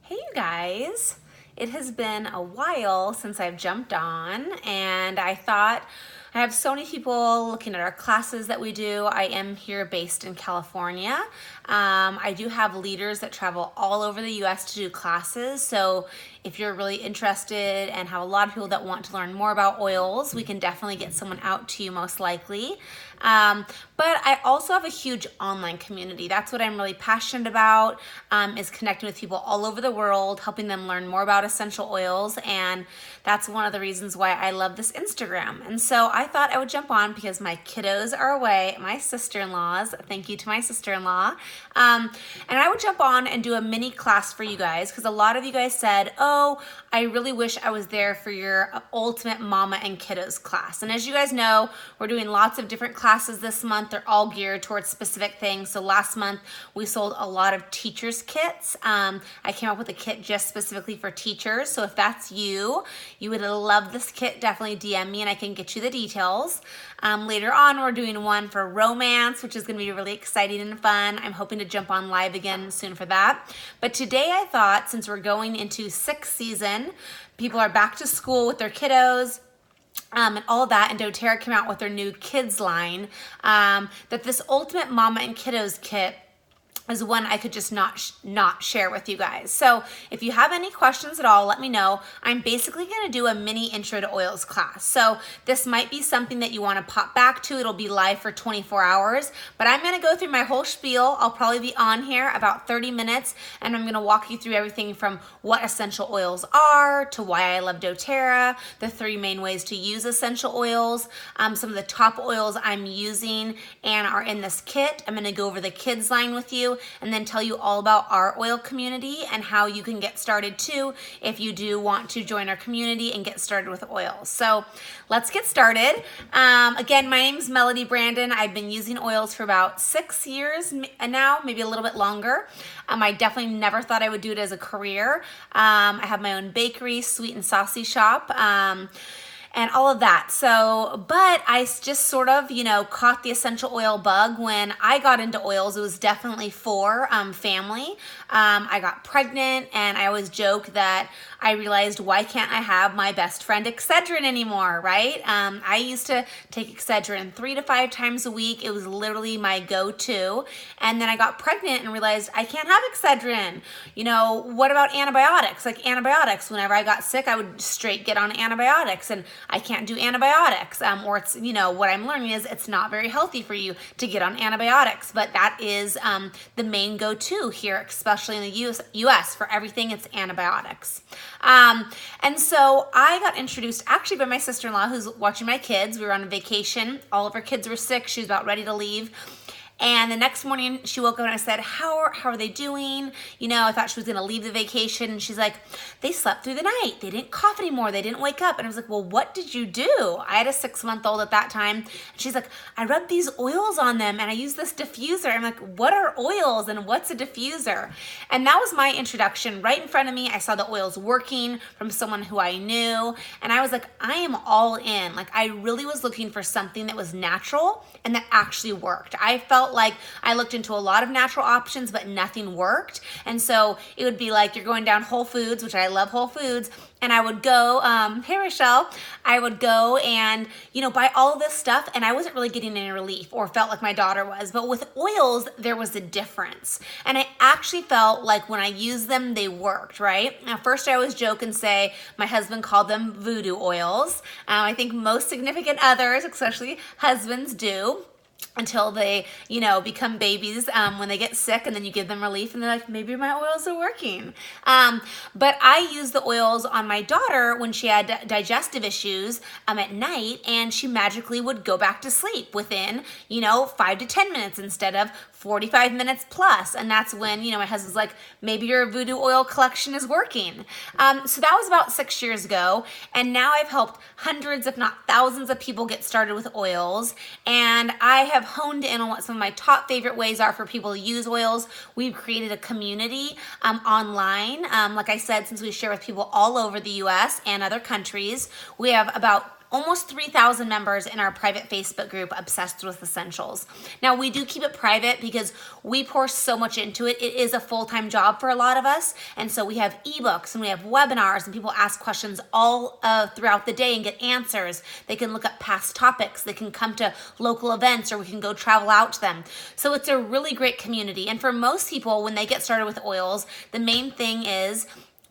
Hey you guys, it has been a while since I've jumped on and I thought I have so many people looking at our classes that we do. I am here based in California. I do have leaders that travel all over the US to do classes. So if you're really interested and have a lot of people that want to learn more about oils, we can definitely get someone out to you most likely. But I also have a huge online community. That's what I'm really passionate about, is connecting with people all over the world, helping them learn more about essential oils. And that's one of the reasons why I love this Instagram. And so I thought I would jump on because my kiddos are away, my sister-in-laws, thank you to my sister-in-law. And I would jump on and do a mini class for you guys because a lot of you guys said, oh, I really wish I was there for your ultimate mama and kiddos class. And as you guys know, we're doing lots of different classes this month. They're all geared towards specific things. So last month we sold a lot of teachers kits. I came up with a kit just specifically for teachers. So if that's you, you would love this kit, definitely DM me and I can get you the details. Later on, we're doing one for romance, which is going to be really exciting and fun. I'm hoping to jump on live again soon for that. But today I thought, since we're going into sixth season, people are back to school with their kiddos, and all of that, and doTERRA came out with their new kids line, that this Ultimate Mama and Kiddos kit is one I could just not share with you guys. So if you have any questions at all, let me know. I'm basically gonna do a mini intro to oils class. So this might be something that you wanna pop back to. It'll be live for 24 hours, but I'm gonna go through my whole spiel. I'll probably be on here about 30 minutes and I'm gonna walk you through everything from what essential oils are to why I love doTERRA, the 3 main ways to use essential oils, some of the top oils I'm using and are in this kit. I'm gonna go over the kids line with you and then tell you all about our oil community and how you can get started too if you do want to join our community and get started with oils. So let's get started. Again, my name's Melody Brandon. I've been using oils for about 6 years now, maybe a little bit longer. I definitely never thought I would do it as a career. I have my own bakery, Sweet and Saucy Shop. And all of that. So, but I just sort of, caught the essential oil bug when I got into oils. It was definitely for family. I got pregnant and I always joke that I realized, why can't I have my best friend Excedrin anymore, right? I used to take Excedrin 3 to 5 times a week. It was literally my go-to. And then I got pregnant and realized I can't have Excedrin. What about antibiotics? Like antibiotics, whenever I got sick, I would straight get on antibiotics and I can't do antibiotics. Or it's, what I'm learning is it's not very healthy for you to get on antibiotics, but that is the main go-to here, especially in the US for everything, it's antibiotics. And so I got introduced actually by my sister-in-law who's watching my kids. We were on a vacation. All of her kids were sick. She was about ready to leave. And the next morning she woke up and I said, how are they doing? I thought she was gonna leave the vacation. And she's like, they slept through the night. They didn't cough anymore. They didn't wake up. And I was like, well, what did you do? I had a 6-month-old at that time. And she's like, I rubbed these oils on them and I use this diffuser. I'm like, what are oils and what's a diffuser? And that was my introduction. Right in front of me, I saw the oils working from someone who I knew. And I was like, I am all in. Like I really was looking for something that was natural and that actually worked. I felt like I looked into a lot of natural options, but nothing worked. And so it would be like you're going down Whole Foods, which I love Whole Foods, and I would go, hey Rochelle, I would go and, buy all of this stuff and I wasn't really getting any relief or felt like my daughter was. But with oils, there was a difference. And I actually felt like when I used them, they worked, right? Now, first I always joke and say my husband called them voodoo oils. I think most significant others, especially husbands, do. Until they, become babies when they get sick and then you give them relief and they're like, maybe my oils are working. But I used the oils on my daughter when she had digestive issues at night and she magically would go back to sleep within, 5 to 10 minutes instead of 45 minutes plus. And that's when, my husband's like, maybe your voodoo oil collection is working. So that was about 6 years ago. And now I've helped hundreds, if not thousands of people get started with oils. And I have honed in on what some of my top favorite ways are for people to use oils. We've created a community online. Like I said, since we share with people all over the US and other countries, we have about almost 3,000 members in our private Facebook group, Obsessed with Essentials. Now, we do keep it private because we pour so much into it. It is a full-time job for a lot of us. And so we have ebooks and we have webinars and people ask questions all throughout the day and get answers. They can look up past topics. They can come to local events, or we can go travel out to them. So it's a really great community. And for most people, when they get started with oils, the main thing is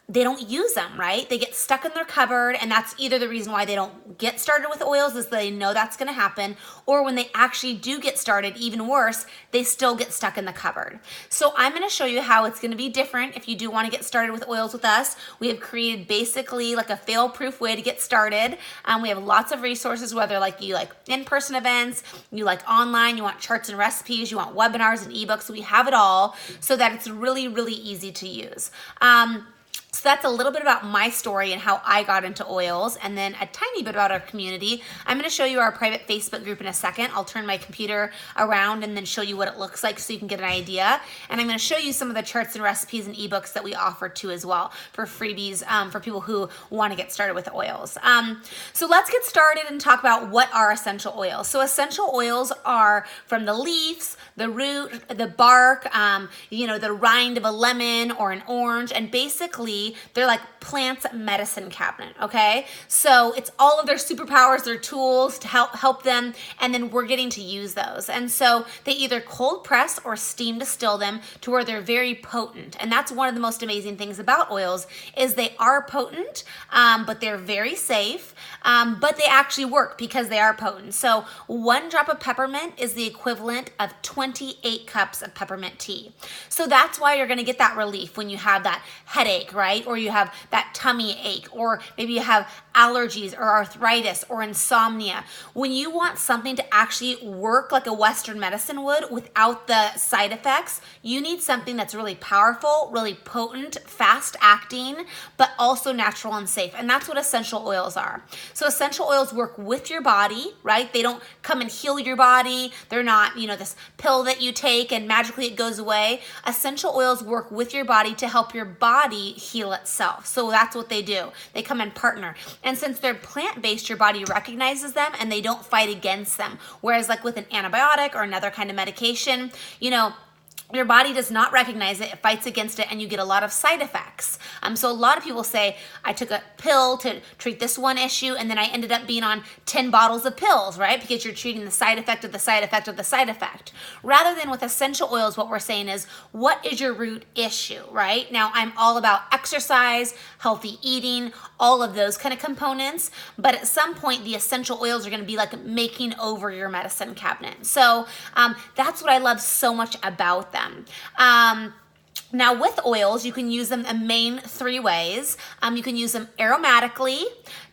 they don't use them, right? They get stuck in their cupboard, and that's either the reason why they don't get started with oils is they know that's gonna happen, or when they actually do get started, even worse, they still get stuck in the cupboard. So I'm gonna show you how it's gonna be different if you do wanna get started with oils with us. We have created basically like a fail-proof way to get started. We have lots of resources, whether like you like in-person events, you like online, you want charts and recipes, you want webinars and ebooks. We have it all so that it's really, really easy to use. So that's a little bit about my story and how I got into oils, and then a tiny bit about our community. I'm gonna show you our private Facebook group in a second. I'll turn my computer around and then show you what it looks like so you can get an idea. And I'm gonna show you some of the charts and recipes and ebooks that we offer too as well for freebies for people who wanna get started with oils. So let's get started and talk about what are essential oils. So essential oils are from the leaves, the root, the bark, the rind of a lemon or an orange, and basically they're like plants medicine cabinet, okay? So it's all of their superpowers, their tools to help them, and then we're getting to use those. And so they either cold press or steam distill them to where they're very potent. And that's one of the most amazing things about oils is they are potent, but they're very safe, but they actually work because they are potent. So 1 drop of peppermint is the equivalent of 28 cups of peppermint tea. So that's why you're gonna get that relief when you have that headache, right? Or you have that tummy ache, or maybe you have allergies or arthritis or insomnia. When you want something to actually work like a Western medicine would without the side effects, you need something that's really powerful, really potent, fast acting, but also natural and safe. And that's what essential oils are. So essential oils work with your body, right? They don't come and heal your body. They're not, this pill that you take and magically it goes away. Essential oils work with your body to help your body heal itself. So that's what they do. They come and partner. And since they're plant-based, your body recognizes them and they don't fight against them. Whereas like with an antibiotic or another kind of medication, your body does not recognize it, it fights against it, and you get a lot of side effects. So a lot of people say, I took a pill to treat this one issue, and then I ended up being on 10 bottles of pills, right? Because you're treating the side effect of the side effect of the side effect. Rather than with essential oils, what we're saying is, what is your root issue, right? Now, I'm all about exercise, healthy eating, all of those kind of components, but at some point, the essential oils are gonna be like making over your medicine cabinet. So that's what I love so much about them. Now with oils, you can use them in main 3 ways. You can use them aromatically,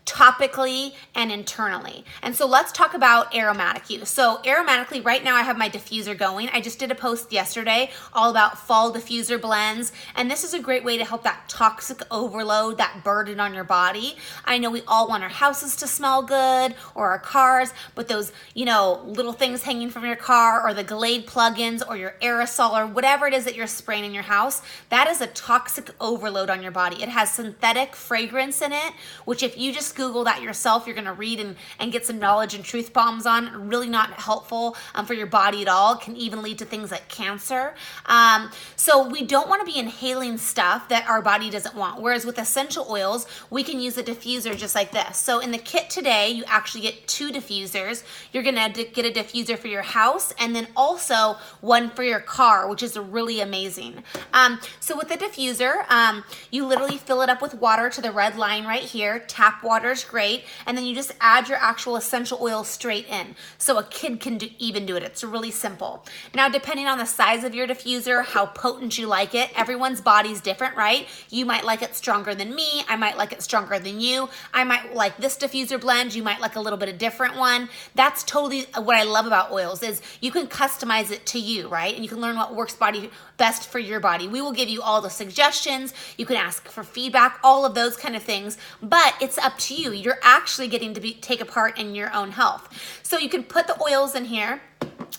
topically, and internally. And so let's talk about aromatic use. So aromatically, right now I have my diffuser going. I just did a post yesterday all about fall diffuser blends, and this is a great way to help that toxic overload, that burden on your body. I know we all want our houses to smell good, or our cars, but those, little things hanging from your car, or the Glade plugins, or your aerosol, or whatever it is that you're spraying in your house, that is a toxic overload on your body. It has synthetic fragrance in it, which if you just Google that yourself, you're gonna read and get some knowledge and truth bombs on. Really not helpful for your body at all. It can even lead to things like cancer. So we don't wanna be inhaling stuff that our body doesn't want. Whereas with essential oils, we can use a diffuser just like this. So in the kit today, you actually get 2 diffusers. You're gonna get a diffuser for your house and then also one for your car, which is really amazing. So with the diffuser, you literally fill it up with water to the red line right here. Tap water is great, and then you just add your actual essential oil straight in. So a kid can even do it. It's really simple. Now, depending on the size of your diffuser, how potent you like it, everyone's body's different, right? You might like it stronger than me. I might like it stronger than you. I might like this diffuser blend. You might like a little bit of different one. That's totally what I love about oils is you can customize it to you, right? And you can learn what works best for your body. We will give you all the suggestions. You can ask for feedback, all of those kind of things, but it's up to you. You're actually getting to take a part in your own health. So you can put the oils in here.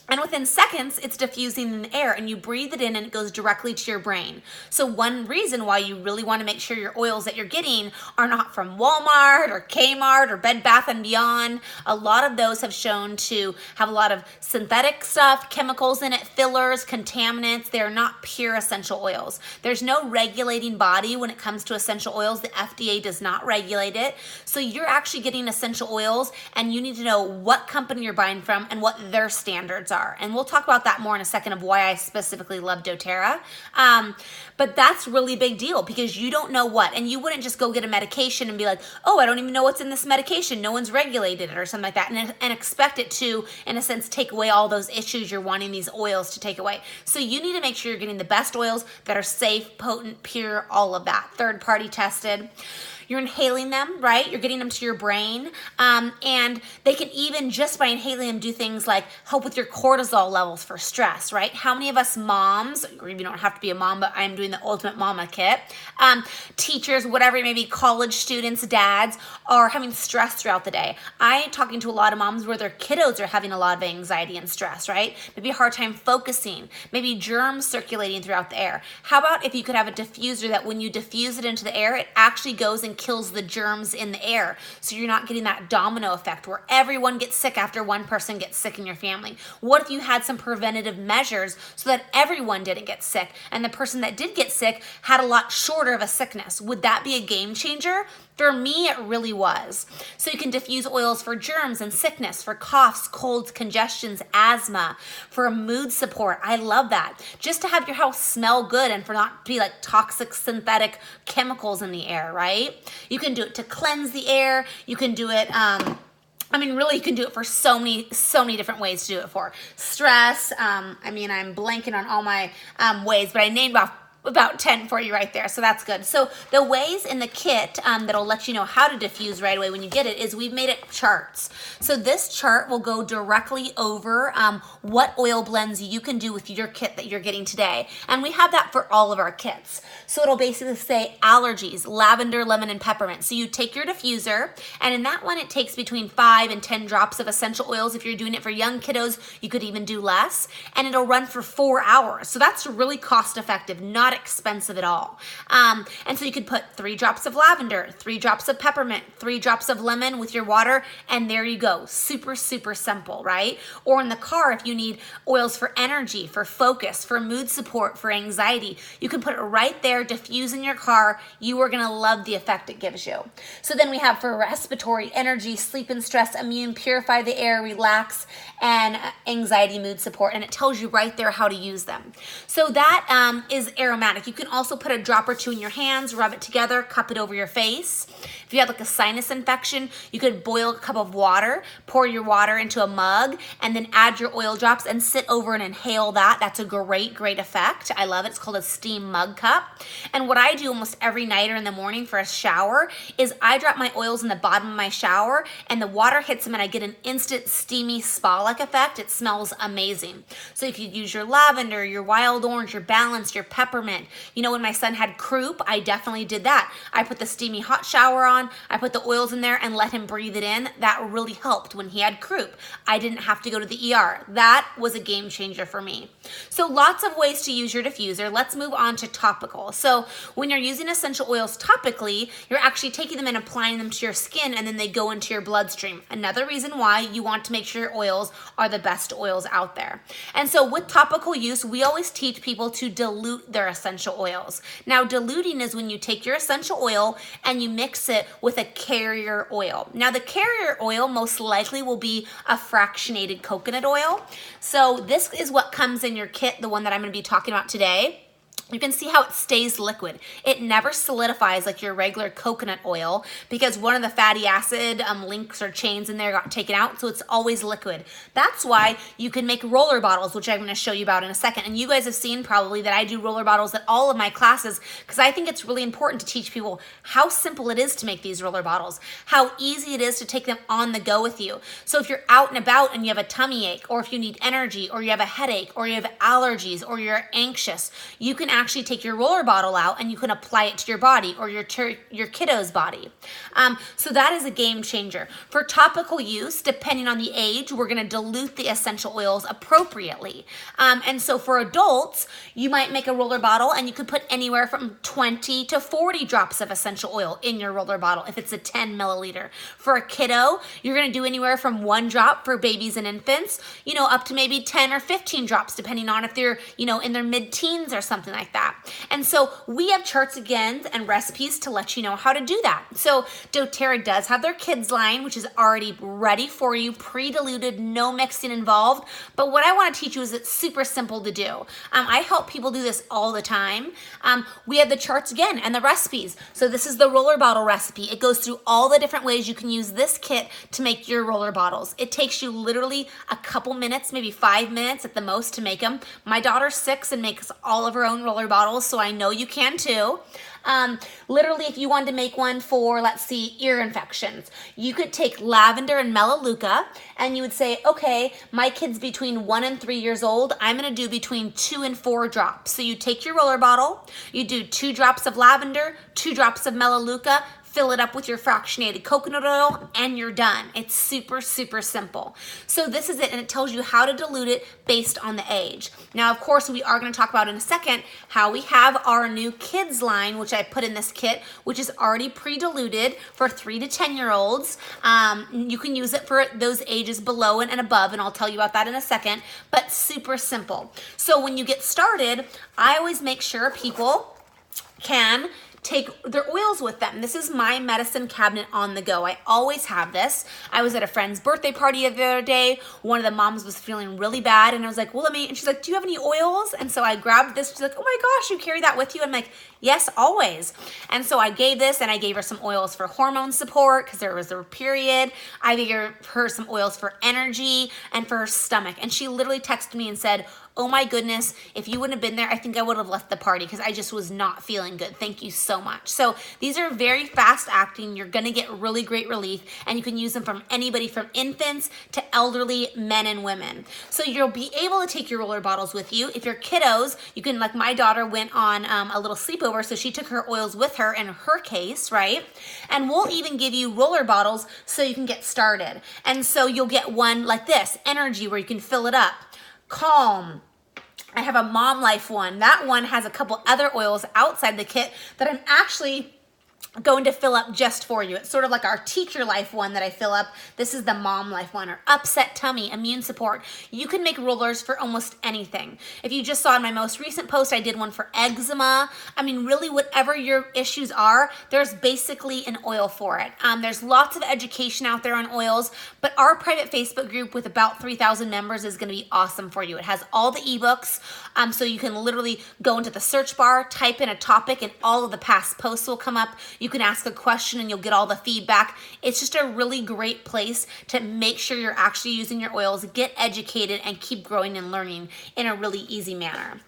And within seconds, it's diffusing in the air, and you breathe it in and it goes directly to your brain. So one reason why you really want to make sure your oils that you're getting are not from Walmart or Kmart or Bed Bath & Beyond. A lot of those have shown to have a lot of synthetic stuff, chemicals in it, fillers, contaminants. They're not pure essential oils. There's no regulating body when it comes to essential oils. The FDA does not regulate it. So you're actually getting essential oils, and you need to know what company you're buying from and what their standards are. And we'll talk about that more in a second of why I specifically love doTERRA. But that's really a big deal because you don't know what, and you wouldn't just go get a medication and be like, oh, I don't even know what's in this medication. No one's regulated it or something like that, and expect it to, in a sense, take away all those issues you're wanting these oils to take away. So you need to make sure you're getting the best oils that are safe, potent, pure, all of that, third-party tested. You're inhaling them, right? You're getting them to your brain. And they can even, just by inhaling them, do things like help with your cortisol levels for stress, right? How many of us moms, or you don't have to be a mom, but I'm doing the Ultimate Mama Kit, teachers, whatever it may be, college students, dads, are having stress throughout the day. I'm talking to a lot of moms where their kiddos are having a lot of anxiety and stress, right? Maybe a hard time focusing, maybe germs circulating throughout the air. How about if you could have a diffuser that when you diffuse it into the air, it actually goes and kills the germs in the air, so you're not getting that domino effect where everyone gets sick after one person gets sick in your family. What if you had some preventative measures so that everyone didn't get sick, and the person that did get sick had a lot shorter of a sickness? Would that be a game changer? For me, it really was. So you can diffuse oils for germs and sickness, for coughs, colds, congestions, asthma, for mood support. I love that. Just to have your house smell good and for not to be like toxic synthetic chemicals in the air, right? You can do it to cleanse the air. You can do it, really, you can do it for so many different ways to do it for. Stress, I'm blanking on all my ways, but I named off about 10 for you right there, so that's good. So the ways in the kit that'll let you know how to diffuse right away when you get it is we've made it charts. So this chart will go directly over what oil blends you can do with your kit that you're getting today. And we have that for all of our kits. So it'll basically say allergies, lavender, lemon, and peppermint. So you take your diffuser, and in that one it takes between 5 and 10 drops of essential oils. If you're doing it for young kiddos, you could even do less. And it'll run for 4 hours. So that's really cost effective, not expensive at all. And so you could put 3 drops of lavender, 3 drops of peppermint, 3 drops of lemon with your water, and there you go. Super, super simple, right? Or in the car, if you need oils for energy, for focus, for mood support, for anxiety, you can put it right there, diffuse in your car. You are gonna love the effect it gives you. So then we have for respiratory, energy, sleep and stress, immune, purify the air, relax, and anxiety, mood support, and it tells you right there how to use them. So that is aromatic. You can also put a drop or 2 in your hands, rub it together, cup it over your face. If you have like a sinus infection, you could boil a cup of water, pour your water into a mug, and then add your oil drops and sit over and inhale that. That's a great, great effect. I love it. It's called a steam mug cup. And what I do almost every night or in the morning for a shower is I drop my oils in the bottom of my shower, and the water hits them, and I get an instant steamy spa-like effect. It smells amazing. So if you use your lavender, your wild orange, your balanced, your peppermint. You know, when my son had croup, I definitely did that. I put the steamy hot shower on, I put the oils in there and let him breathe it in. That really helped when he had croup. I didn't have to go to the ER. That was a game changer for me. So lots of ways to use your diffuser. Let's move on to topical. So when you're using essential oils topically, you're actually taking them and applying them to your skin, and then they go into your bloodstream. Another reason why you want to make sure your oils are the best oils out there. And so with topical use, we always teach people to dilute their essential oils. Now, diluting is when you take your essential oil and you mix it with a carrier oil. Now, the carrier oil most likely will be a fractionated coconut oil. So this is what comes in your kit, the one that I'm going to be talking about today. You can see how it stays liquid. It never solidifies like your regular coconut oil because one of the fatty acid links or chains in there got taken out, so it's always liquid. That's why you can make roller bottles, which I'm going to show you about in a second. And you guys have seen probably that I do roller bottles at all of my classes because I think it's really important to teach people how simple it is to make these roller bottles, how easy it is to take them on the go with you. So if you're out and about and you have a tummy ache, or if you need energy, or you have a headache, or you have allergies, or you're anxious, you can actually take your roller bottle out and you can apply it to your body or your kiddo's body. So that is a game changer. For topical use, depending on the age, we're gonna dilute the essential oils appropriately. And so for adults, you might make a roller bottle and you could put anywhere from 20 to 40 drops of essential oil in your roller bottle if it's a 10 milliliter. For a kiddo, you're gonna do anywhere from 1 drop for babies and infants, up to maybe 10 or 15 drops, depending on if they're, in their mid-teens or something like that. And so we have charts again and recipes to let you know how to do that. So doTERRA does have their kids line, which is already ready for you, pre-diluted, no mixing involved. But what I want to teach you is it's super simple to do. I help people do this all the time. We have the charts again and the recipes. So this is the roller bottle recipe. It goes through all the different ways you can use this kit to make your roller bottles. It takes you literally a couple minutes, maybe 5 minutes at the most to make them. My daughter's 6 and makes all of her own roller bottles, so I know you can too. Literally, if you wanted to make one for, let's see, ear infections, you could take lavender and melaleuca and you would say, okay, my kid's between 1 and 3 years old. I'm going to do between 2 and 4 drops. So you take your roller bottle, you do 2 drops of lavender, 2 drops of melaleuca, fill it up with your fractionated coconut oil, and you're done. It's super, super simple. So this is it, and it tells you how to dilute it based on the age. Now, of course, we are gonna talk about in a second how we have our new kids line, which I put in this kit, which is already pre-diluted for 3 to 10-year-olds. You can use it for those ages below and above, and I'll tell you about that in a second, but super simple. So when you get started, I always make sure people can take their oils with them. This is my medicine cabinet on the go. I always have this. I was at a friend's birthday party the other day. One of the moms was feeling really bad and I was like, well, and she's like, do you have any oils? And so I grabbed this. She's like, oh my gosh, you carry that with you? I'm like, yes, always. And so I gave this and I gave her some oils for hormone support because there was a period. I gave her some oils for energy and for her stomach. And she literally texted me and said, oh my goodness, if you wouldn't have been there, I think I would have left the party because I just was not feeling good. Thank you so much. So these are very fast acting. You're gonna get really great relief and you can use them from anybody from infants to elderly men and women. So you'll be able to take your roller bottles with you. If you're kiddos, you can, like my daughter went on a little sleepover, so she took her oils with her in her case, right? And we'll even give you roller bottles so you can get started. And so you'll get one like this, Energy, where you can fill it up. Calm. I have a Mom Life one. That one has a couple other oils outside the kit that I'm actually going to fill up just for you. It's sort of like our Teacher Life one that I fill up. This is the Mom Life one, or Upset Tummy, Immune Support. You can make rollers for almost anything. If you just saw in my most recent post, I did one for eczema. I mean, really whatever your issues are, there's basically an oil for it. There's lots of education out there on oils, but our private Facebook group with about 3,000 members is gonna be awesome for you. It has all the ebooks, so you can literally go into the search bar, type in a topic, and all of the past posts will come up. You can ask a question and you'll get all the feedback. It's just a really great place to make sure you're actually using your oils, get educated, and keep growing and learning in a really easy manner.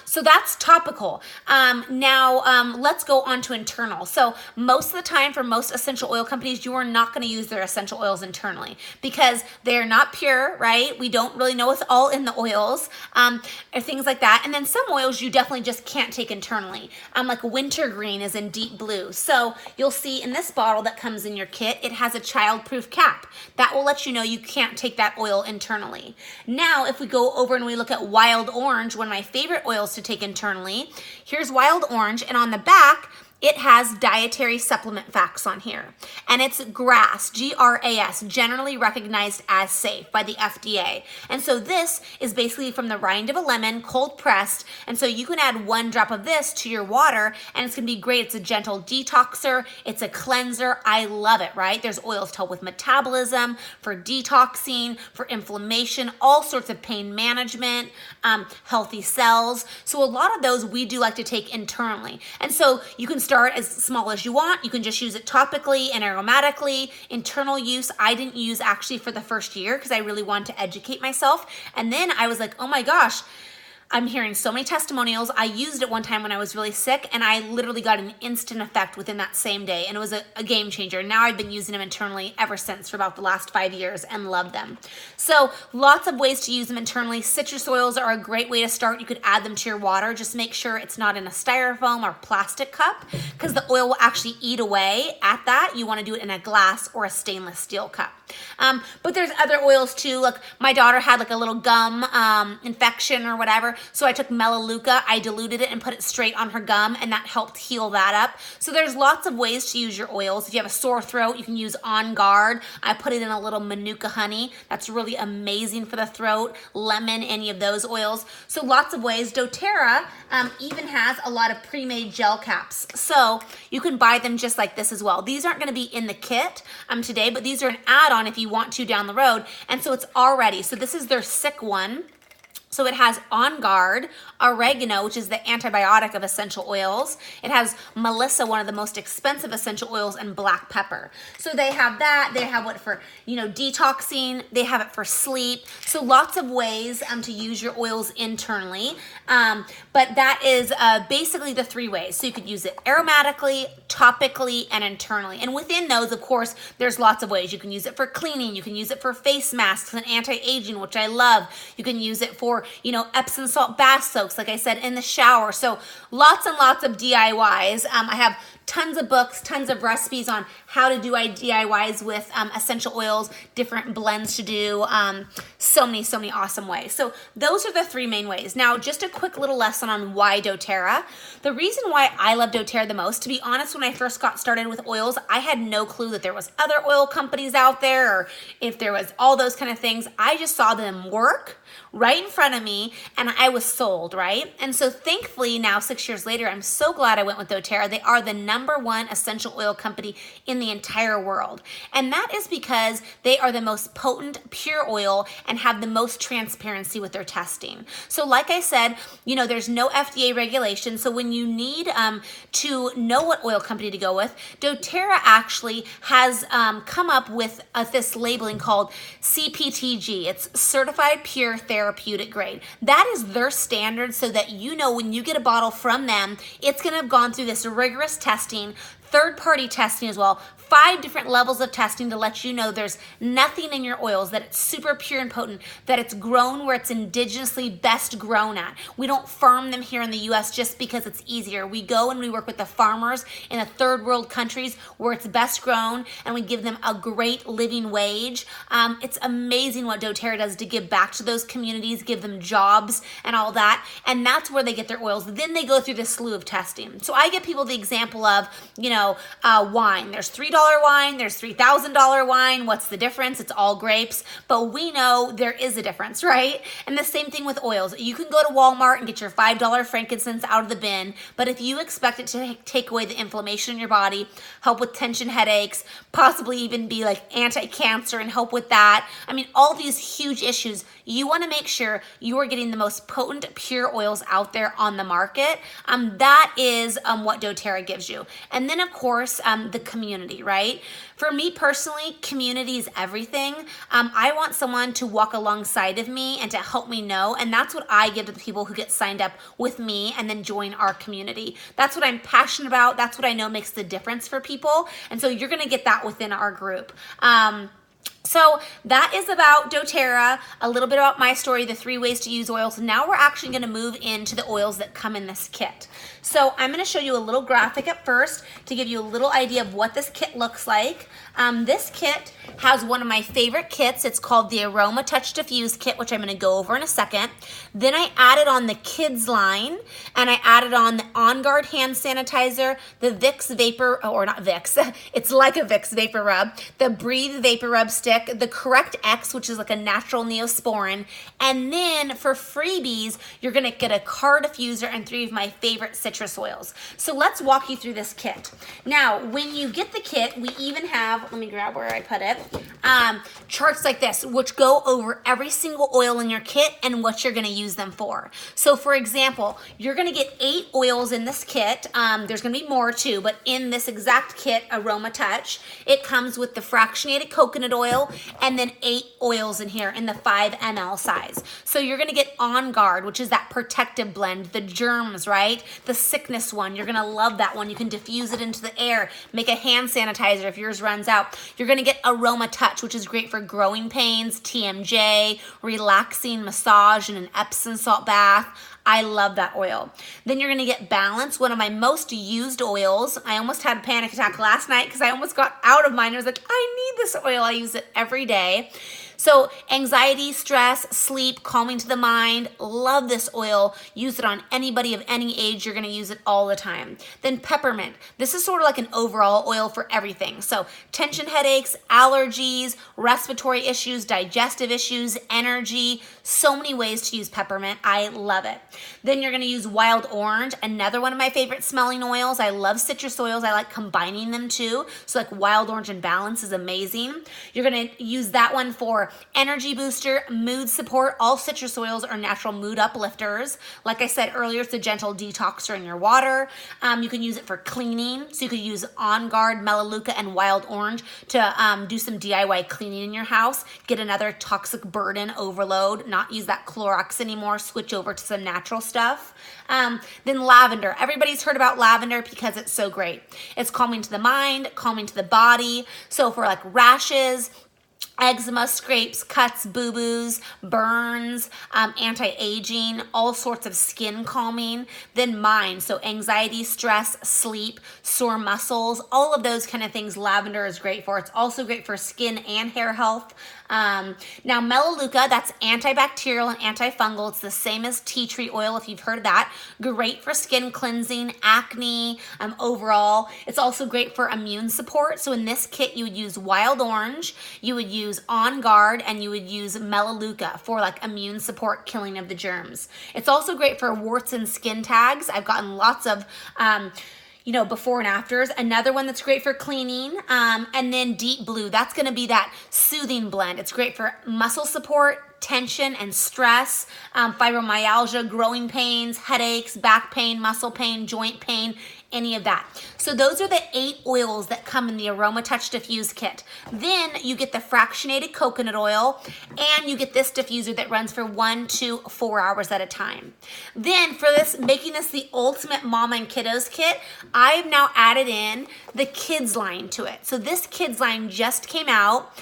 So that's topical. Now let's go on to internal. So most of the time for most essential oil companies, you are not going to use their essential oils internally because they're not pure, right? We don't really know what's all in the oils or things like that. And then some oils you definitely just can't take internally. Like wintergreen is in deep blue. So you'll see in this bottle that comes in your kit, it has a child-proof cap. That will let you know you can't take that oil internally. Now, if we go over and we look at Wild Orange, one of my favorite oils to take internally, here's Wild Orange, and on the back, it has dietary supplement facts on here. And it's GRAS, G-R-A-S, generally recognized as safe by the FDA. And so this is basically from the rind of a lemon, cold pressed. And so you can add 1 drop of this to your water and it's gonna be great. It's a gentle detoxer, it's a cleanser. I love it, right? There's oils to help with metabolism, for detoxing, for inflammation, all sorts of pain management, healthy cells. So a lot of those we do like to take internally. And so you can start as small as you want. You can just use it topically and aromatically. Internal use, I didn't use actually for the first year because I really wanted to educate myself. And then I was like, oh my gosh, I'm hearing so many testimonials. I used it one time when I was really sick, and I literally got an instant effect within that same day, and it was a game changer. Now I've been using them internally ever since for about the last 5 years and love them. So lots of ways to use them internally. Citrus oils are a great way to start. You could add them to your water. Just make sure it's not in a styrofoam or plastic cup, because the oil will actually eat away at that. You want to do it in a glass or a stainless steel cup. But there's other oils too. Look, my daughter had like a little gum infection or whatever, so I took Melaleuca, I diluted it and put it straight on her gum, and that helped heal that up. So there's lots of ways to use your oils. If you have a sore throat, you can use On Guard. I put it in a little Manuka honey. That's really amazing for the throat. Lemon, any of those oils. So lots of ways. doTERRA even has a lot of pre-made gel caps. So you can buy them just like this as well. These aren't going to be in the kit today, but these are an add-on if you want to down the road. And so it's already, so this is their sick one. So it has On Guard, oregano, which is the antibiotic of essential oils. It has Melissa, one of the most expensive essential oils, and black pepper. So they have that. They have what for, detoxing. They have it for sleep. So lots of ways to use your oils internally. But that is basically the 3 ways. So you could use it aromatically, topically, and internally. And within those, of course, there's lots of ways. You can use it for cleaning. You can use it for face masks and anti-aging, which I love. You can use it for Epsom salt bath soaks, like I said, in the shower. So lots and lots of DIYs. I have tons of books, tons of recipes on how to do DIYs with essential oils, different blends to do, so many awesome ways. So those are the 3 main ways. Now, just a quick little lesson on why doTERRA. The reason why I love doTERRA the most, to be honest, when I first got started with oils, I had no clue that there was other oil companies out there, or if there was all those kind of things. I just saw them work right in front of me, and I was sold, right? And so thankfully now, 6 years later, I'm so glad I went with doTERRA. They are the #1 essential oil company in the entire world. And that is because they are the most potent pure oil and have the most transparency with their testing. So like I said, there's no FDA regulation. So when you need to know what oil company to go with, doTERRA actually has come up with this labeling called CPTG. It's Certified Pure Therapeutic Grade. That is their standard, so that when you get a bottle from them, it's going to have gone through this rigorous testing, third-party testing as well, 5 different levels of testing to let you know there's nothing in your oils, that it's super pure and potent, that it's grown where it's indigenously best grown at. We don't farm them here in the US just because it's easier. We go and we work with the farmers in the third world countries where it's best grown, and we give them a great living wage. It's amazing what doTERRA does to give back to those communities, give them jobs and all that, and that's where they get their oils. Then they go through this slew of testing. So I give people the example of, wine. There's $3 wine, there's $3,000 wine. What's the difference? It's all grapes, but we know there is a difference, right? And the same thing with oils. You can go to Walmart and get your $5 frankincense out of the bin, but if you expect it to take away the inflammation in your body, help with tension headaches, possibly even be like anti-cancer and help with that, all these huge issues, you want to make sure you are getting the most potent pure oils out there on the market. That is what doTERRA gives you. And then of course, the community, right? For me personally, community is everything. I want someone to walk alongside of me and to help me know, and that's what I give to the people who get signed up with me and then join our community. That's what I'm passionate about. That's what I know makes the difference for people. And so you're going to get that within our group. So that is about doTERRA, a little bit about my story, the 3 ways to use oils. Now we're actually going to move into the oils that come in this kit. So I'm going to show you a little graphic at first to give you a little idea of what this kit looks like. This kit has one of my favorite kits. It's called the Aroma Touch Diffuse Kit, which I'm going to go over in a second. Then I added on the kids line, and I added on the On Guard hand sanitizer, the Vicks Vapor, or not Vicks, it's like a Vicks Vapor Rub, the Breathe Vapor Rub Stick, the Correct X, which is like a natural Neosporin, and then for freebies, you're going to get a car diffuser and 3 of my favorite citrus oils. So let's walk you through this kit. Now, when you get the kit, we even have, let me grab where I put it, charts like this, which go over every single oil in your kit and what you're going to use them for. So for example, you're going to get 8 oils in this kit. There's going to be more too, but in this exact kit, Aroma Touch, it comes with the fractionated coconut oil, and then 8 oils in here in the 5 ml size. So you're gonna get On Guard, which is that protective blend, the germs, right? The sickness one, you're gonna love that one. You can diffuse it into the air, make a hand sanitizer if yours runs out. You're gonna get Aroma Touch, which is great for growing pains, TMJ, relaxing massage, and an Epsom salt bath. I love that oil. Then you're gonna get Balance, one of my most used oils. I almost had a panic attack last night because I almost got out of mine. I was like, I need this oil. I use it every day. So anxiety, stress, sleep, calming to the mind, love this oil. Use it on anybody of any age. You're gonna use it all the time. Then Peppermint. This is sort of like an overall oil for everything. So tension headaches, allergies, respiratory issues, digestive issues, energy, so many ways to use peppermint. I love it. Then you're gonna use Wild Orange, another one of my favorite smelling oils. I love citrus oils. I like combining them too. So like Wild Orange and Balance is amazing. You're gonna use that one for energy booster, mood support. All citrus oils are natural mood uplifters. Like I said earlier, it's a gentle detoxer in your water. You can use it for cleaning. So you could use On Guard, Melaleuca, and Wild Orange to do some DIY cleaning in your house. Get another toxic burden overload, not use that Clorox anymore, switch over to some natural stuff. Then lavender. Everybody's heard about lavender because it's so great. It's calming to the mind, calming to the body. So for like rashes, eczema, scrapes, cuts, boo-boos, burns, anti-aging, all sorts of skin calming. Then mind, so anxiety, stress, sleep, sore muscles, all of those kind of things lavender is great for. It's also great for skin and hair health. Now Melaleuca, that's antibacterial and antifungal. It's the same as tea tree oil if you've heard of that. Great for skin cleansing, acne, overall. It's also great for immune support. So in this kit, you would use Wild Orange, you would use On Guard, and you would use Melaleuca for like immune support, killing of the germs. It's also great for warts and skin tags. I've gotten lots of before and afters. Another one that's great for cleaning. And then Deep Blue, that's gonna be that soothing blend. It's great for muscle support, tension and stress, fibromyalgia, growing pains, headaches, back pain, muscle pain, joint pain, any of that. So those are the 8 oils that come in the Aroma Touch Diffuse Kit. Then you get the fractionated coconut oil, and you get this diffuser that runs for 1 to 4 hours at a time. Then for this, making this the ultimate mama and kiddos kit, I've now added in the kids line to it. So this kids line just came out.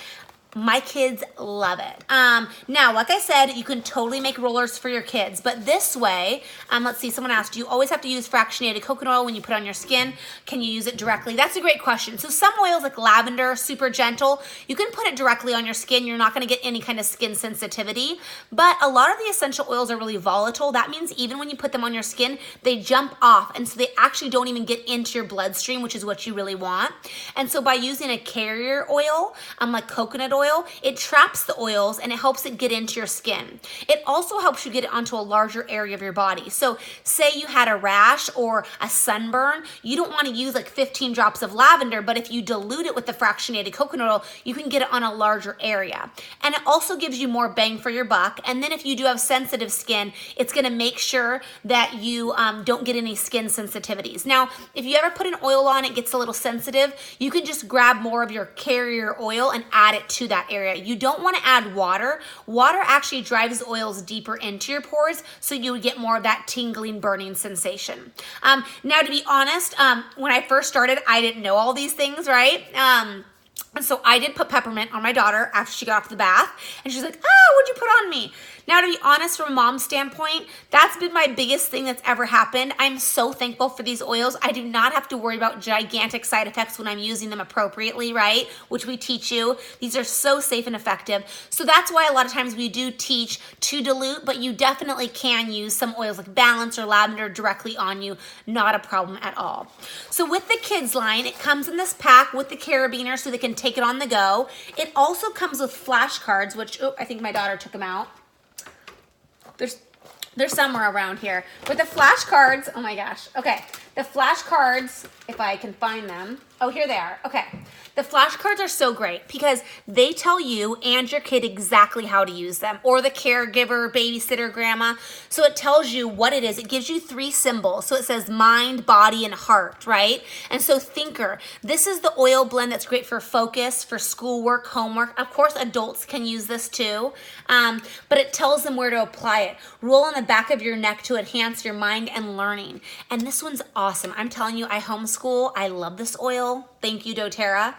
My kids love it. Now, like I said, you can totally make rollers for your kids, but this way, let's see, someone asked, do you always have to use fractionated coconut oil when you put it on your skin? Can you use it directly? That's a great question. So some oils like lavender, super gentle, you can put it directly on your skin. You're not gonna get any kind of skin sensitivity, but a lot of the essential oils are really volatile. That means even when you put them on your skin, they jump off, and so they actually don't even get into your bloodstream, which is what you really want. And so by using a carrier oil, like coconut oil, it traps the oils and it helps it get into your skin. It also helps you get it onto a larger area of your body. So say you had a rash or a sunburn, you don't want to use like 15 drops of lavender, but if you dilute it with the fractionated coconut oil, you can get it on a larger area. And it also gives you more bang for your buck. And then if you do have sensitive skin, it's going to make sure that you don't get any skin sensitivities. Now, if you ever put an oil on, it gets a little sensitive, you can just grab more of your carrier oil and add it to that area. You don't want to add water. Water actually drives oils deeper into your pores, so you would get more of that tingling, burning sensation. Now, to be honest, when I first started, I didn't know all these things, right? And so I did put peppermint on my daughter after she got off the bath, and she's like, what'd you put on me? Now, to be honest, from a mom's standpoint, that's been my biggest thing that's ever happened. I'm so thankful for these oils. I do not have to worry about gigantic side effects when I'm using them appropriately, right? Which we teach you. These are so safe and effective. So that's why a lot of times we do teach to dilute, but you definitely can use some oils like Balance or lavender directly on you. Not a problem at all. So with the kids line, it comes in this pack with the carabiner so they can take it on the go. It also comes with flashcards, which, I think my daughter took them out. They're somewhere around here. But the flashcards, oh my gosh. Okay. The flashcards, if I can find them. Oh, here they are. Okay. The flashcards are so great because they tell you and your kid exactly how to use them, or the caregiver, babysitter, grandma. So it tells you what it is. It gives you 3 symbols. So it says mind, body, and heart, right? And so thinker, this is the oil blend that's great for focus, for schoolwork, homework. Of course, adults can use this too, but it tells them where to apply it. Roll on the back of your neck to enhance your mind and learning. And this one's awesome. I'm telling you, I homeschool. I love this oil. Thank you, doTERRA.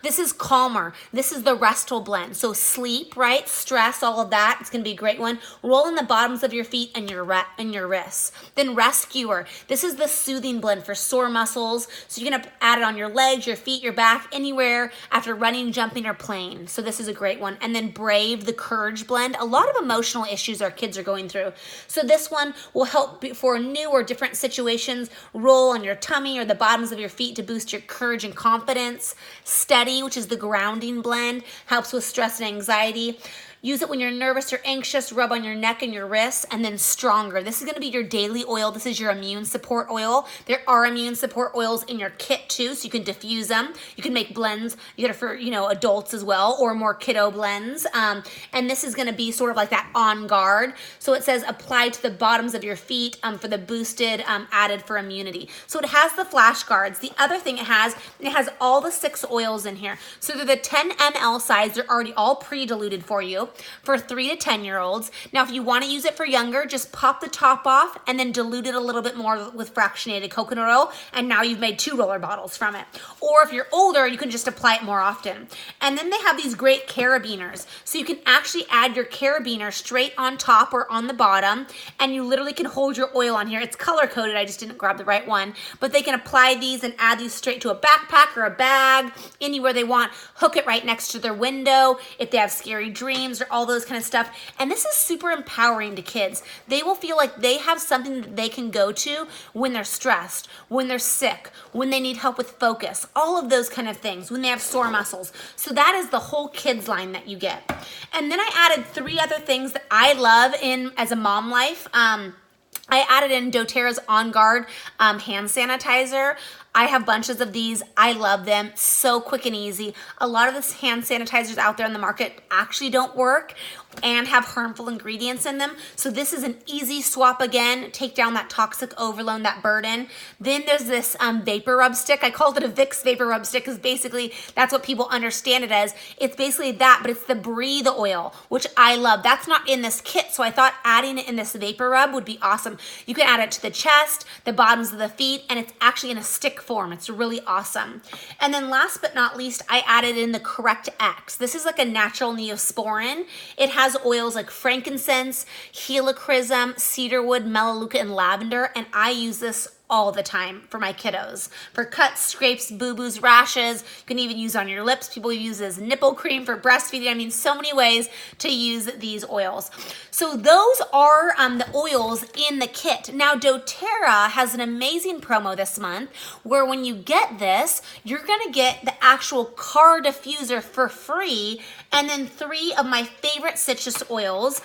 This is calmer. This is the restful blend. So sleep, right? Stress, all of that. It's going to be a great one. Roll in the bottoms of your feet and your wrists. Then rescuer. This is the soothing blend for sore muscles. So you're going to add it on your legs, your feet, your back, anywhere after running, jumping, or playing. So this is a great one. And then brave, the courage blend. A lot of emotional issues our kids are going through. So this one will help for new or different situations. Roll on your tummy or the bottoms of your feet to boost your courage and confidence. Steady, which is the grounding blend, helps with stress and anxiety. Use it when you're nervous or anxious, rub on your neck and your wrists. And then stronger. This is going to be your daily oil. This is your immune support oil. There are immune support oils in your kit too, so you can diffuse them. You can make blends. You get it for, adults as well, or more kiddo blends. And this is going to be sort of like that on guard. So it says apply to the bottoms of your feet for the boosted, added for immunity. So it has the flashcards. The other thing it has all the 6 oils in here. So they're the 10 ml size. They're already all pre-diluted for you. For 3 to 10-year-olds. Now, if you want to use it for younger, just pop the top off and then dilute it a little bit more with fractionated coconut oil, and now you've made 2 roller bottles from it. Or if you're older, you can just apply it more often. And then they have these great carabiners. So you can actually add your carabiner straight on top or on the bottom, and you literally can hold your oil on here. It's color-coded. I just didn't grab the right one. But they can apply these and add these straight to a backpack or a bag, anywhere they want. Hook it right next to their window if they have scary dreams, all those kind of stuff. And this is super empowering to kids. They will feel like they have something that they can go to when they're stressed, when they're sick, when they need help with focus, all of those kind of things, when they have sore muscles. So that is the whole kids line that you get. And then I added 3 other things that I love in as a mom life. I added in doTERRA's On Guard hand sanitizer. I have bunches of these. I love them. So quick and easy. A lot of the hand sanitizers out there on the market actually don't work and have harmful ingredients in them. So this is an easy swap again. Take down that toxic overload, that burden. Then there's this vapor rub stick. I called it a Vicks vapor rub stick because basically that's what people understand it as. It's basically that, but it's the Breathe oil, which I love. That's not in this kit, so I thought adding it in this vapor rub would be awesome. You can add it to the chest, the bottoms of the feet, and it's actually in a stick form. It's really awesome. And then last but not least, I added in the Correct X. This is like a natural neosporin. It has oils like frankincense, helichrysum, cedarwood, melaleuca, and lavender, and I use this all the time for my kiddos. For cuts, scrapes, boo-boos, rashes. You can even use on your lips. People use it as nipple cream for breastfeeding. I mean, so many ways to use these oils. So those are the oils in the kit. Now, doTERRA has an amazing promo this month where when you get this, you're going to get the actual car diffuser for free, and then 3 of my favorite citrus oils.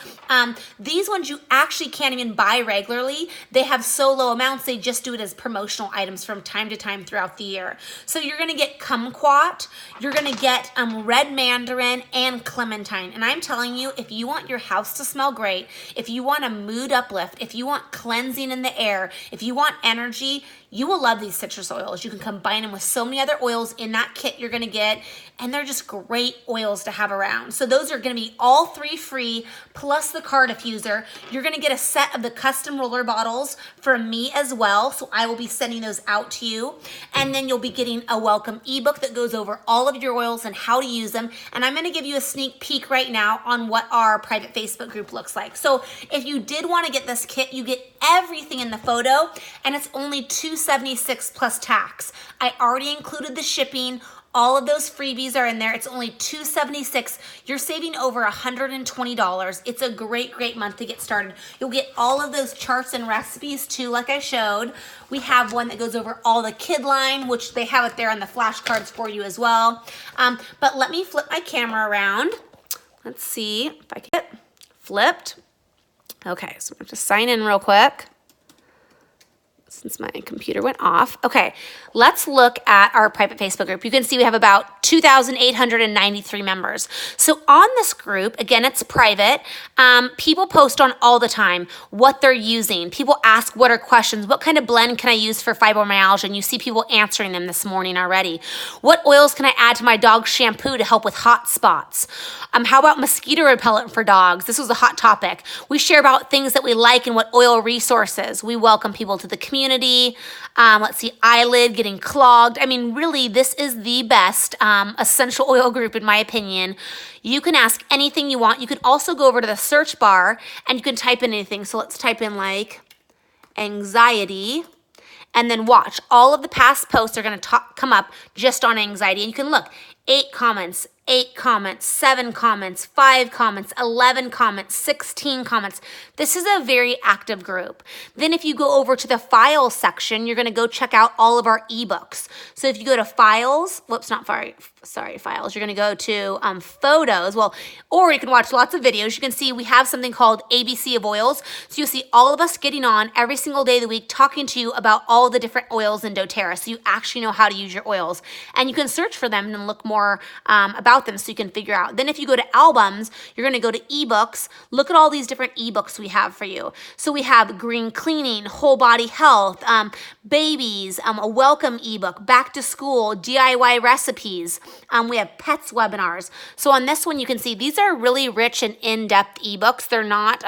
These ones you actually can't even buy regularly. They have so low amounts, they just do it as promotional items from time to time throughout the year. So you're going to get kumquat, you're going to get red mandarin, and clementine. And I'm telling you, if you want your house to smell great, if you want a mood uplift, if you want cleansing in the air, if you want energy, you will love these citrus oils. You can combine them with so many other oils in that kit you're going to get, and they're just great oils to have around. So those are going to be all 3 free, plus the car diffuser. You're going to get a set of the custom roller bottles from me as well, so I will be sending those out to you. And then you'll be getting a welcome ebook that goes over all of your oils and how to use them. And I'm going to give you a sneak peek right now on what our private Facebook group looks like. So if you did want to get this kit, you get everything in the photo, and it's only $276 plus tax. I already included the shipping. All of those freebies are in there. It's only $276. You're saving over $120. It's a great, great month to get started. You'll get all of those charts and recipes too, like I showed. We have one that goes over all the kid line, which they have it there on the flashcards for you as well. But let me flip my camera around. Let's see if I can get it flipped. Okay, so I'm going to sign in real quick. since my computer went off. Okay, let's look at our private Facebook group. You can see we have about 2,893 members. So on this group, again, it's private. People post on all the time what they're using. People ask what are questions. What kind of blend can I use for fibromyalgia? And you see people answering them this morning already. What oils can I add to my dog's shampoo to help with hot spots? How about mosquito repellent for dogs? This was a hot topic. We share about things that we like and what oil resources. We welcome people to the community. Let's see, eyelid getting clogged. I mean, really, this is the best essential oil group in my opinion. You can ask anything you want. You can also go over to the search bar and you can type in anything. So let's type in like anxiety. And then watch. All of the past posts are going to come up just on anxiety. And you can look, 8 comments, 7 comments, 5 comments, 11 comments, 16 comments. This is a very active group. Then if you go over to the files section, you're going to go check out all of our ebooks. So if you go to files, files, you're going to go to photos. Or you can watch lots of videos. You can see we have something called ABC of Oils. So you'll see all of us getting on every single day of the week talking to you about all the different oils in doTERRA. So you actually know how to use your oils. And you can search for them and look more about them so you can figure out. Then if you go to albums, you're going to go to ebooks. Look at all these different ebooks we have for you. So we have green cleaning, whole body health, babies, a welcome ebook, back to school, DIY recipes. We have pets webinars. So on this one, you can see these are really rich and in-depth ebooks. They're not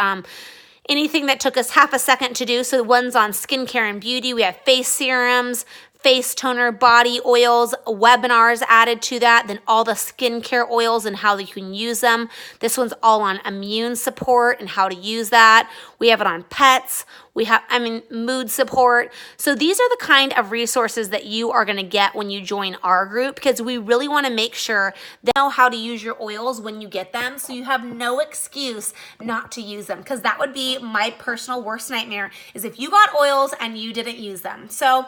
anything that took us half a second to do. So the ones on skincare and beauty, we have face serums, face toner, body oils, webinars added to that, then all the skincare oils and how you can use them. This one's all on immune support and how to use that. We have it on pets. We have, mood support. So these are the kind of resources that you are going to get when you join our group, because we really want to make sure they know how to use your oils when you get them, so you have no excuse not to use them, because that would be my personal worst nightmare, is if you got oils and you didn't use them. So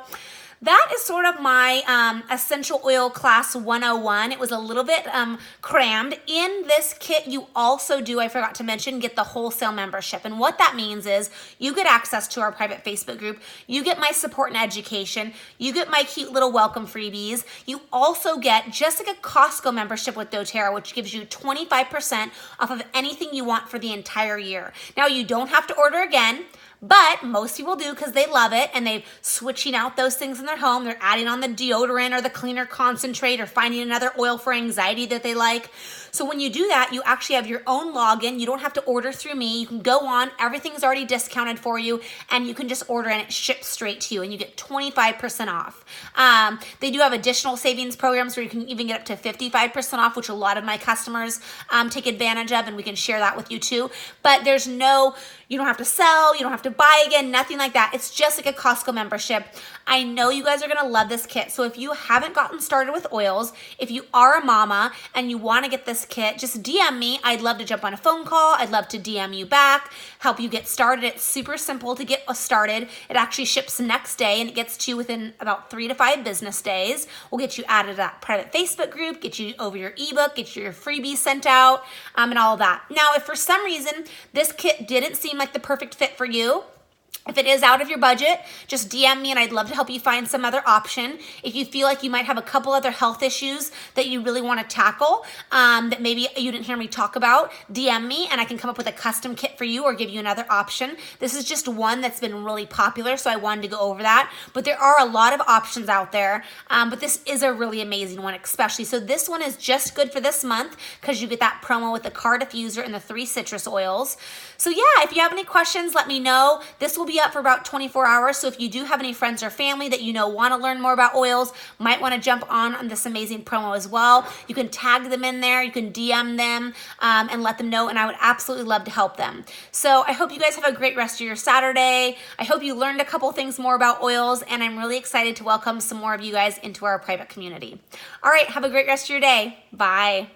that is sort of my Essential Oil Class 101. It was a little bit crammed. In this kit, you also do, I forgot to mention, get the wholesale membership. And what that means is you get access to our private Facebook group. You get my support and education. You get my cute little welcome freebies. You also get just like a Costco membership with doTERRA, which gives you 25% off of anything you want for the entire year. Now, you don't have to order again, but most people do because they love it and they're switching out those things in their home. They're adding on the deodorant or the cleaner concentrate or finding another oil for anxiety that they like. So when you do that, you actually have your own login. You don't have to order through me. You can go on. Everything's already discounted for you and you can just order and it ships straight to you and you get 25% off. They do have additional savings programs where you can even get up to 55% off, which a lot of my customers take advantage of, and we can share that with you too. But there's no, you don't have to sell, you don't have to buy again, nothing like that. It's just like a Costco membership. I know you guys are gonna love this kit. So if you haven't gotten started with oils, if you are a mama and you wanna get this kit, just DM me. I'd love to jump on a phone call. I'd love to DM you back, help you get started. It's super simple to get started. It actually ships the next day and it gets to you within about 3 to 5 business days. We'll get you added to that private Facebook group, get you over your ebook, get you your freebies sent out, and all of that. Now, if for some reason this kit didn't seem like the perfect fit for you, if it is out of your budget, just DM me and I'd love to help you find some other option. If you feel like you might have a couple other health issues that you really want to tackle, that maybe you didn't hear me talk about, DM me and I can come up with a custom kit for you or give you another option. This is just one that's been really popular, so I wanted to go over that. But there are a lot of options out there, but this is a really amazing one especially. So this one is just good for this month because you get that promo with the car diffuser and the 3 citrus oils. So yeah, if you have any questions, let me know. This will be up for about 24 hours. So if you do have any friends or family that you know want to learn more about oils, might want to jump on this amazing promo as well. You can tag them in there. You can DM them and let them know. And I would absolutely love to help them. So I hope you guys have a great rest of your Saturday. I hope you learned a couple things more about oils. And I'm really excited to welcome some more of you guys into our private community. All right, have a great rest of your day. Bye.